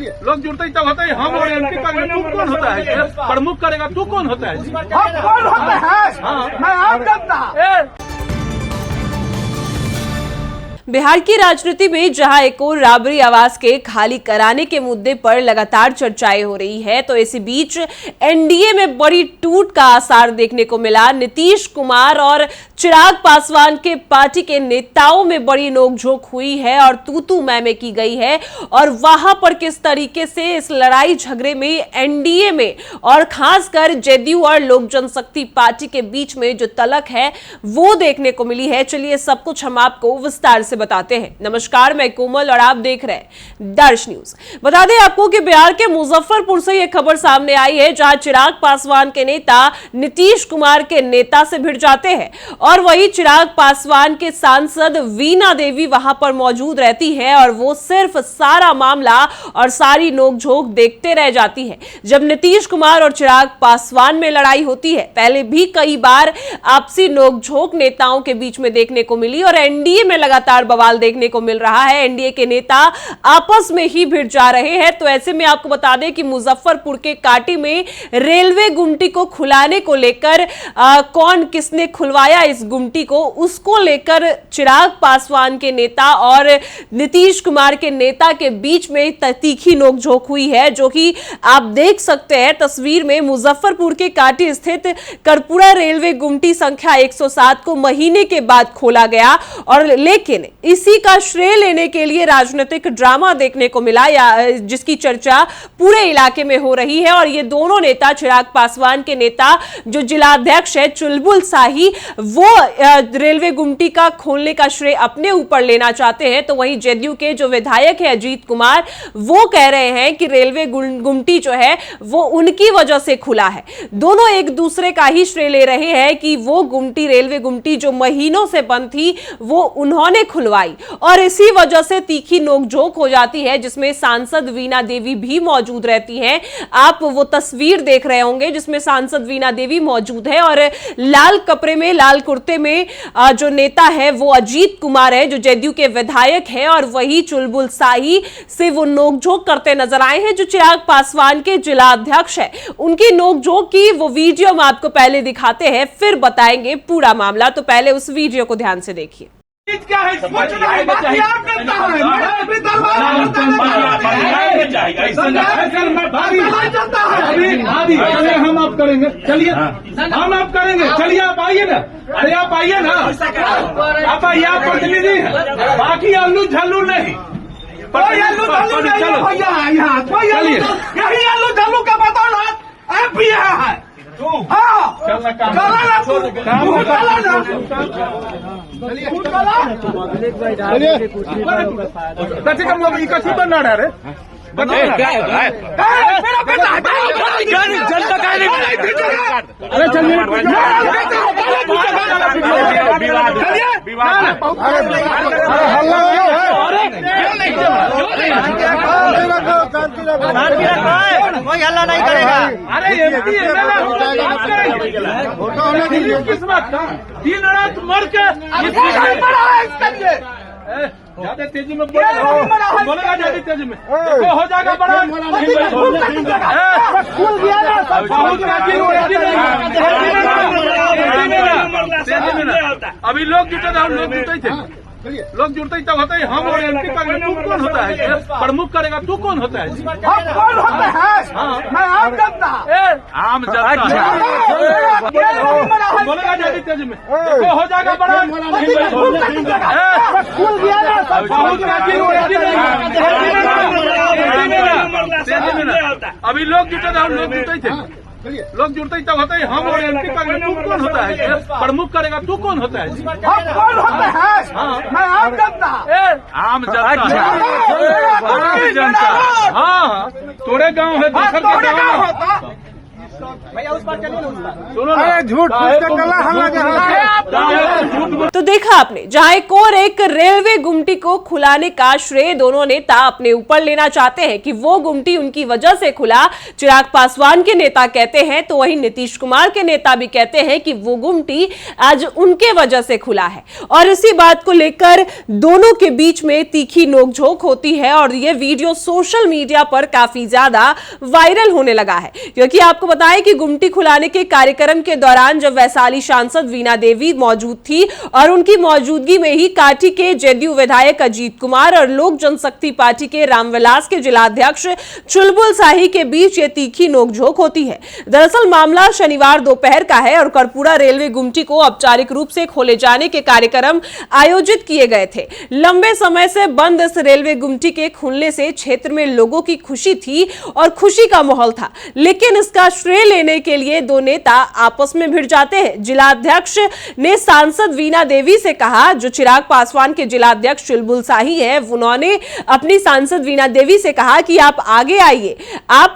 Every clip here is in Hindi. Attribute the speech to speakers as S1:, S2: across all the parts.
S1: लोग जुड़ते ही तब होता है हम और एमपी का तू कौन होता है? प्रमुख करेगा तू कौन होता है?
S2: हम कौन होते हैं? मैं आम जनता।
S3: बिहार की राजनीति में जहां एक और राबरी आवास के खाली कराने के मुद्दे पर लगातार चर्चाएं हो रही है, तो इसी बीच एनडीए में बड़ी टूट का आसार देखने को मिला। नीतीश कुमार और चिराग पासवान के पार्टी के नेताओं में बड़ी नोकझोंक हुई है और तू मैं की गई है। और वहां पर किस तरीके से इस लड़ाई झगड़े में एनडीए में और खासकर जेडीयू और लोक जनशक्ति पार्टी के बीच में जो तलक है वो देखने को मिली है। चलिए सब कुछ हम आपको विस्तार से बताते हैं। नमस्कार, मैं कोमल और आप देख रहे हैं दर्श न्यूज। बता दें आपको कि बिहार के मुजफ्फरपुर से यह खबर सामने आई है, जहां चिराग पासवान के नेता नीतीश कुमार के नेता से भिड़ जाते हैं और वही चिराग पासवान के सांसद वीणा देवी वहां पर मौजूद रहती है और वो सिर्फ सारा मामला और सारी नोकझोंक देखते रह जाती है। जब नीतीश कुमार और चिराग पासवान में लड़ाई होती है, पहले भी कई बार आपसी नोकझोंक नेताओं के बीच में देखने को मिली और एनडीए में लगातार बवाल देखने को मिल रहा है। एनडीए के नेता आपस में ही भिड़ जा रहे हैं। तो ऐसे में आपको बता दें कि मुजफ्फरपुर के काटी में रेलवे गुमटी को खुलाने को लेकर कौन किसने खुलवाया इस गुमटी को, उसको लेकर चिराग पासवान के नेता और नीतीश कुमार के नेता के बीच में तीखी नोकझोंक हुई है, जो कि आप देख सकते हैं तस्वीर में। मुजफ्फरपुर के काटी स्थित करपुरा रेलवे गुमटी संख्या 107 को महीने के बाद खोला गया और लेकिन इसी का श्रेय लेने के लिए राजनीतिक ड्रामा देखने को मिला, या जिसकी चर्चा पूरे इलाके में हो रही है। और ये दोनों नेता, चिराग पासवान के नेता जो जिलाध्यक्ष है चुलबुल शाही, वो रेलवे गुमटी का खोलने का श्रेय अपने ऊपर लेना चाहते हैं। तो वहीं जेडीयू के जो विधायक है अजीत कुमार, वो कह रहे हैं कि रेलवे गुमटी जो है वो उनकी वजह से खुला है। दोनों एक दूसरे का ही श्रेय ले रहे हैं कि वो गुमटी, रेलवे गुमटी जो महीनों से बंद थी, वो उन्होंने खुलवाई और इसी वजह से तीखी नोकझोंक हो जाती है, जिसमें सांसद वीणा देवी भी मौजूद रहती हैं। आप वो तस्वीर देख रहे होंगे जिसमें सांसद वीणा देवी मौजूद है और लाल कपड़े में, लाल कुर्ते में जो नेता है वो अजीत कुमार है, जो जेडीयू के विधायक है। और वही चुलबुल शाही से वो नोकझोंक करते नजर आए हैं, जो चिराग पासवान के जिलाध्यक्ष है। उनकी नोकझोंक की वो वीडियो हम आपको पहले दिखाते हैं, फिर बताएंगे पूरा मामला। तो पहले उस वीडियो को ध्यान से देखिए।
S2: क्या है?
S1: हम आप करेंगे, चलिए हम आप करेंगे, चलिए आप आइए ना। अरे आप आइए ना, आप आइए, आप प्रतिनिधि हैं, बाकी आलू झल्लू नहीं।
S2: कोई आलू झल्लू नहीं भैया, यहाँ कोई यही आलू झल्लू का बदौलत आप भी यहाँ है।
S1: बनना रे जनता का अरे चलिए
S2: कोई हल्ला नहीं करेगा।
S1: अरे किस्मत का दिन रात मर के ज्यादा तेजी में बोलेगा, ज्यादा तेजी में तो हो जाएगा बड़ा। अभी लोग जुटे थे, हम लोग जुटे थे, लोग जुड़ते ही तब होता है हम और एमपी का तू कौन होता है? प्रमुख करेगा तू कौन होता है?
S2: हम कौन होते हैं? मैं आम जनता।
S1: आम जनता बोलेगा ज्यादा तेजी में तो हो जाएगा बड़ा। अभी लोग जुटे थे, हम लोग जुटे थे, लोग जुड़ते ही तब होता है हम और एमपी का तू कौन होता है? प्रमुख करेगा तू कौन होता है?
S2: हम कौन होते हैं? मैं आम जनता।
S1: आम जनता, हाँ, तोड़े गाँव है, दूसर के गाँव होता
S2: भैया उस पर चलिए ना, उस पर।
S1: सुनो ना,
S2: झूठ
S3: तो देखा आपने, जहां एक और एक रेलवे गुमटी को खुलाने का श्रेय दोनों नेता अपने ऊपर लेना चाहते हैं कि वो गुमटी उनकी वजह से खुला। चिराग पासवान के नेता कहते हैं, तो वहीं नीतीश कुमार के नेता भी कहते हैं कि वो गुमटी आज उनके वजह से खुला है। और इसी बात को लेकर दोनों के बीच में तीखी नोकझोंक होती है और ये वीडियो सोशल मीडिया पर काफी ज्यादा वायरल होने लगा है, क्योंकि आपको बताएं कि गुमटी खुलाने के कार्यक्रम के दौरान जब वैशाली सांसद वीणा देवी मौजूद थी और उनकी मौजूदगी में ही काठी के जदयू विधायक अजीत कुमार और लोक जनशक्ति पार्टी के रामविलास के जिलाध्यक्ष चुलबुल शाही के बीच ये तीखी नोकझोंक होती है। दरअसल मामला शनिवार दोपहर का है और करपुरा रेलवे गुमटी को औपचारिक रूप से खोले जाने के कार्यक्रम आयोजित किए गए थे। लंबे समय से बंद इस रेलवे गुमटी के खुलने से क्षेत्र में लोगों की खुशी थी और खुशी का माहौल था, लेकिन इसका श्रेय लेने के लिए दो नेता आपस में भिड़ जाते हैं। जिलाध्यक्ष ने सांसद वीणा देवी से कहा, जो चिराग पासवान के जिलाध्यक्ष चुलबुल शाही है, उन्होंने अपनी सांसद वीणा देवी से कहा कि आप आगे आइए, आप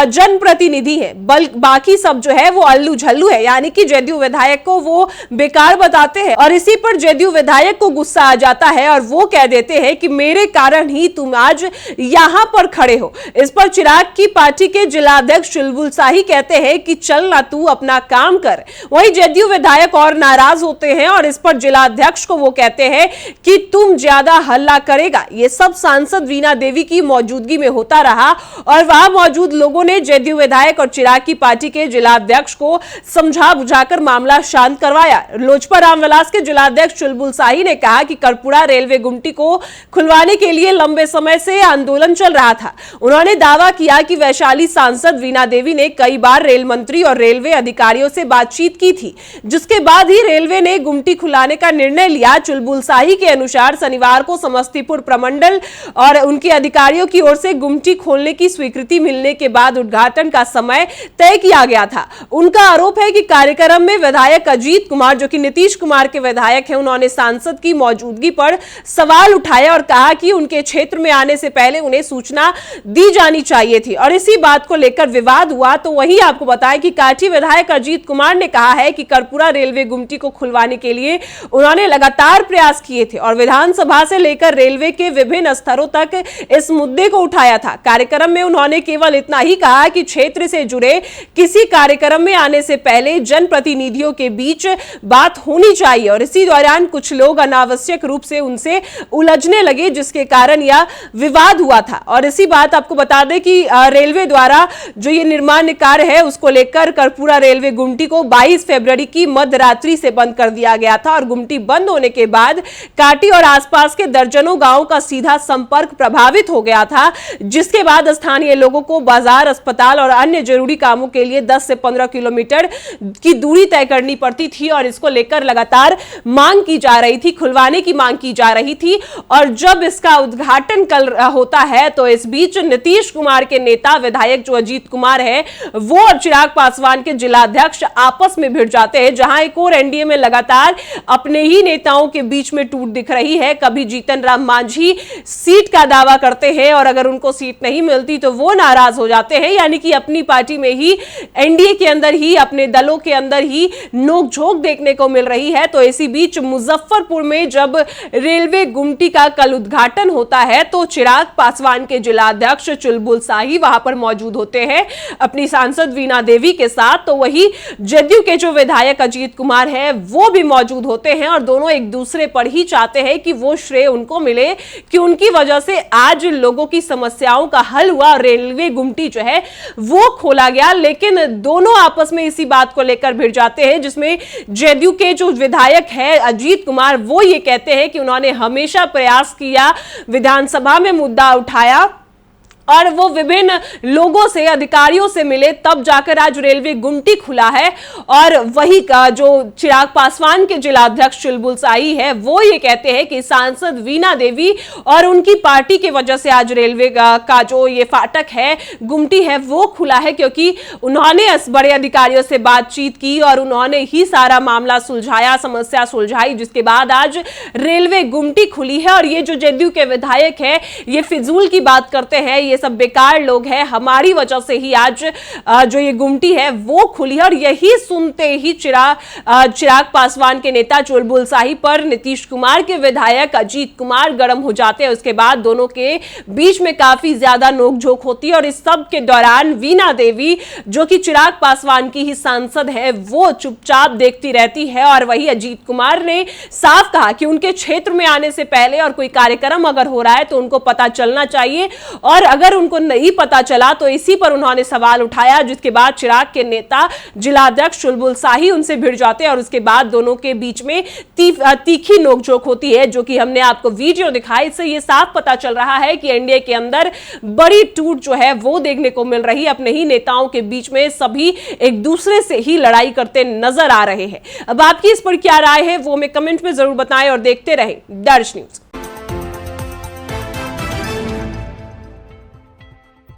S3: जनप्रतिनिधि हैं, बाकी सब जो है वो अल्लू झल्लू है, यानी कि जदयू विधायक को वो बेकार बताते हैं। और इसी पर जदयू विधायक को गुस्सा आ जाता है और वो कह देते हैं कि मेरे कारण ही तुम आज यहां पर खड़े हो। इस पर चिराग की पार्टी के जिलाध्यक्ष चुलबुल शाही कहते हैं कि चल ना तू अपना काम कर। वहीं जदयू विधायक और नाराज होते हैं और इस पर जिलाध्यक्ष को वो कहते हैं कि तुम ज्यादा हल्ला करेगा। ये सब सांसद वीणा देवी की मौजूदगी में होता रहा और वहां मौजूद लोगों ने जदयू विधायक और चिराग की पार्टी के जिलाध्यक्ष को समझा बुझाकर मामला शांत करवाया। लोजपा रामविलास के जिलाध्यक्ष चुलबुल शाही ने कहा कि करपुरा रेलवे गुमटी को खुलवाने के लिए लंबे समय से आंदोलन चल रहा था। उन्होंने दावा किया कि वैशाली सांसद वीणा देवी ने कई बार रेल मंत्री और रेलवे अधिकारियों से बातचीत की थी, जिसके बाद ही रेलवे ने गुमटी खुलाने का निर्णय लिया। चुलबुल शाही के अनुसार शनिवार को समस्तीपुर प्रमंडल और उनके अधिकारियों की ओर से गुमटी खोलने की स्वीकृति मिलने के बाद उद्घाटन का समय तय किया गया था। उनका आरोप है कि कार्यक्रम में विधायक अजीत कुमार, जो कि नीतीश कुमार के विधायक हैं, उन्होंने सांसद की मौजूदगी पर सवाल उठाया और कहा कि उनके क्षेत्र में आने से पहले उन्हें सूचना दी जानी चाहिए थी और इसी बात को लेकर विवाद हुआ। तो वहीं आपको बताएं कि काठी विधायक अजीत कुमार ने कहा है कि करपुरा रेलवे गुमटी को खुलवाने के लिए उन्होंने लगातार प्रयास किए थे और विधानसभा से लेकर रेलवे के विभिन्न स्तरों तक इस मुद्दे को उठाया था। कार्यक्रम में उन्होंने केवल इतना ही कहा कि क्षेत्र से जुड़े किसी कार्यक्रम में आने से पहले जनप्रतिनिधियों के बीच बात होनी चाहिए और इसी दौरान कुछ लोग अनावश्यक रूप से उनसे उलझने लगे, जिसके कारण यह विवाद हुआ था। और इसी बात आपको बता दें कि रेलवे द्वारा जो ये निर्माण कार्य है उसको लेकर करपुरा रेलवे गुमटी को 22 फरवरी की मध्यरात्रि से बंद कर दिया गया था और गुमटी बंद होने के बाद काटी और आसपास के दर्जनों गांवों का सीधा संपर्क प्रभावित हो गया था, जिसके बाद स्थानीय लोगों को बाजार, अस्पताल और अन्य जरूरी कामों के लिए 10 से 15 किलोमीटर की दूरी तय करनी पड़ती थी और इसको लेकर लगातार मांग की जा रही थी, खुलवाने की मांग की जा रही थी। और जब इसका उद्घाटन कल होता है तो इस बीच नीतीश कुमार के नेता विधायक जो अजीत कुमार है वो और चिराग पासवान के जिलाध्यक्ष आपस में भिड़ जाते हैं, जहां एक और एनडीए में लगातार अपने ही नेताओं के बीच में टूट दिख रही है। कभी जीतन राम मांझी सीट का दावा करते हैं और अगर उनको सीट नहीं मिलती तो वो नाराज हो जाते हैं, यानी कि अपनी पार्टी में ही, एनडीए के अंदर ही, अपने दलों के अंदर ही नोकझोंक देखने को मिल रही है। तो इसी बीच मुजफ्फरपुर में जब रेलवे गुमटी का कल उद्घाटन होता है तो चिराग पासवान के जिलाध्यक्ष चुलबुल शाही वहां पर मौजूद होते हैं अपनी सांसद वीणा देवी के साथ। तो वही जदयू के जो विधायक अजीत कुमार है वो भी मौजूद होते हैं और दोनों एक दूसरे पर ही चाहते हैं कि वो श्रेय उनको मिले कि उनकी वजह से आज लोगों की समस्याओं का हल हुआ और रेलवे गुमटी जो है वो खोला गया। लेकिन दोनों आपस में इसी बात को लेकर भिड़ जाते हैं, जिसमें जदयू के जो विधायक है अजीत कुमार वो ये कहते हैं कि उन्होंने हमेशा प्रयास किया, विधानसभा में मुद्दा उठाया और वो विभिन्न लोगों से, अधिकारियों से मिले, तब जाकर आज रेलवे गुमटी खुला है। और वही का जो चिराग पासवान के जिलाध्यक्ष चुलबुल शाही है वो ये कहते हैं कि सांसद वीणा देवी और उनकी पार्टी की वजह से आज रेलवे का जो ये फाटक है, गुमटी है, वो खुला है, क्योंकि उन्होंने बड़े अधिकारियों से बातचीत की और उन्होंने ही सारा मामला सुलझाया, समस्या सुलझाई, जिसके बाद आज रेलवे गुमटी खुली है। और ये जो जदयू के विधायक है ये फिजूल की बात करते हैं, ये ये सब बेकार लोग हैं, हमारी वजह से ही आज जो ये गुमटी है वो खुली है। और यही सुनते ही चिराग पासवान के नेता चुलबुल शाही पर नीतीश कुमार के विधायक अजीत कुमार गर्म हो जाते हैं। उसके बाद दोनों के बीच में काफी ज्यादा नोकझोंक होती है और इस सब के दौरान वीणा देवी जो कि चिराग पासवान की ही सांसद है वो चुपचाप देखती रहती है। और वही अजीत कुमार ने साफ कहा कि उनके क्षेत्र में आने से पहले और कोई कार्यक्रम अगर हो रहा है तो उनको पता चलना चाहिए, और अगर उनको नहीं पता चला तो इसी पर उन्होंने सवाल उठाया, जिसके बाद चिराग के नेता जिलाध्यक्ष चुलबुल शाही उनसे भिड़ जाते हैं और उसके बाद दोनों के बीच में तीखी नोकझोंक होती है, जो कि हमने आपको वीडियो दिखाई। इससे यह साफ पता चल रहा है कि एनडीए के अंदर बड़ी टूट जो है वो देखने को मिल रही है। अपने ही नेताओं के बीच में सभी एक दूसरे से ही लड़ाई करते नजर आ रहे हैं। अब आपकी इस पर क्या राय है वो हमें कमेंट में जरूर बताएं और देखते रहें दर्श न्यूज।